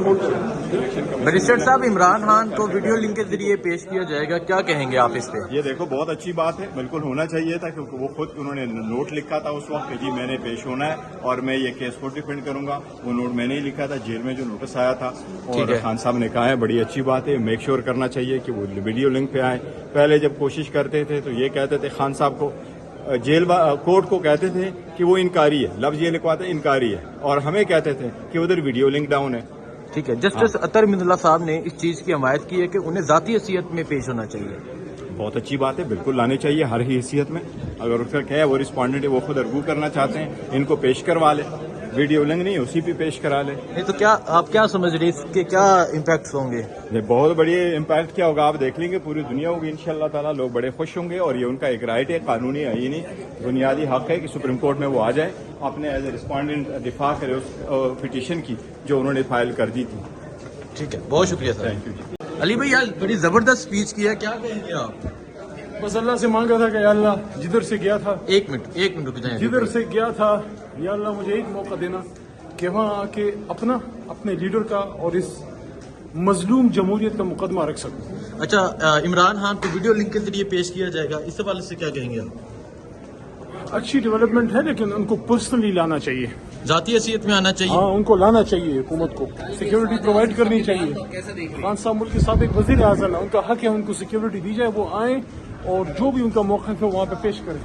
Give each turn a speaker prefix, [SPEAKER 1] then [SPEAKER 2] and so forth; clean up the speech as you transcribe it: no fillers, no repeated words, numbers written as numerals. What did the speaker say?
[SPEAKER 1] Barrister साहब, इमरान खान को video link के जरिए पेश किया जाएगा, क्या कहेंगे आप इस पे?
[SPEAKER 2] ये देखो बहुत अच्छी बात है, बिल्कुल होना चाहिए था, क्योंकि वो खुद उन्होंने नोट लिखा था उस वक्त कि जी मैंने पेश होना है और मैं ये केस को डिफेंड करूंगा। वो नोट मैंने ही लिखा था जेल में जो नोटिस आया था, और खान साहब ने कहा है बड़ी अच्छी बात है, मेक श्योर करना चाहिए कि वो वीडियो लिंक पे आए। पहले जब कोशिश करते थे तो ये कहते थे खान साहब को, जेल कोर्ट को कहते थे कि वो इनकारी है, लफ्ज ये लिखवाते इनकारी है, और हमें कहते थे कि उधर वीडियो लिंक डाउन है।
[SPEAKER 1] ठीक है, जस्टिस अतर मिनुल्लाह साहब ने इस चीज की हमायत की है कि उन्हें जाती हैसियत में पेश होना चाहिए।
[SPEAKER 2] बहुत अच्छी बात है, बिल्कुल लाने चाहिए हर हैसियत में। अगर उसका क्या है, वो रिस्पॉन्डेंट है, वो खुद अर्गू करना चाहते हैं, इनको पेश करवा ले, वीडियो लिंक नहीं उसी पे पेश करा ले।
[SPEAKER 1] नहीं तो क्या आप क्या समझ रहे, इसके क्या इम्पैक्ट होंगे?
[SPEAKER 2] ये बहुत बड़ी इम्पैक्ट क्या होगा आप देख लेंगे, पूरी दुनिया होगी इंशाल्लाह ताला, लोग बड़े खुश होंगे, और ये उनका एक राइट है, कानूनी आईनी बुनियादी हक है कि सुप्रीम कोर्ट में वो आ जाए, अपने एज ए रिस्पॉन्डेंट दिफा करे उस पिटीशन की जो उन्होंने फाइल कर दी थी।
[SPEAKER 1] ठीक है, बहुत शुक्रिया सर।
[SPEAKER 2] Thank you.
[SPEAKER 1] अली भाई यार बड़ी जबरदस्त स्पीच की है, क्या कहेंगे आप?
[SPEAKER 3] बस अल्लाह से मांगा था कि या अल्लाह जिधर से गया था,
[SPEAKER 1] एक मिनट रुक जाए,
[SPEAKER 3] जिधर से गया था या अल्लाह मुझे एक मौका देना कि वहाँ आके अपने लीडर का और इस मजलूम जमहूरियत का मुकदमा रख सकूं।
[SPEAKER 1] अच्छा, इमरान खान को वीडियो लिंक के जरिए पेश किया जाएगा, इस हवाले से क्या कहेंगे आप?
[SPEAKER 3] अच्छी डेवलपमेट है, लेकिन उनको पर्सनली लाना चाहिए,
[SPEAKER 1] जाती हैसियत में आना चाहिए।
[SPEAKER 3] हाँ उनको लाना चाहिए, हुकूमत को सिक्योरिटी प्रोवाइड करनी चाहिए। खान साहब मुल्क के साबिक वजीर आज़म है, उनका हक है उनको सिक्योरिटी दी जाए, वो आए और जो भी उनका मौका है वहाँ पे पेश करें।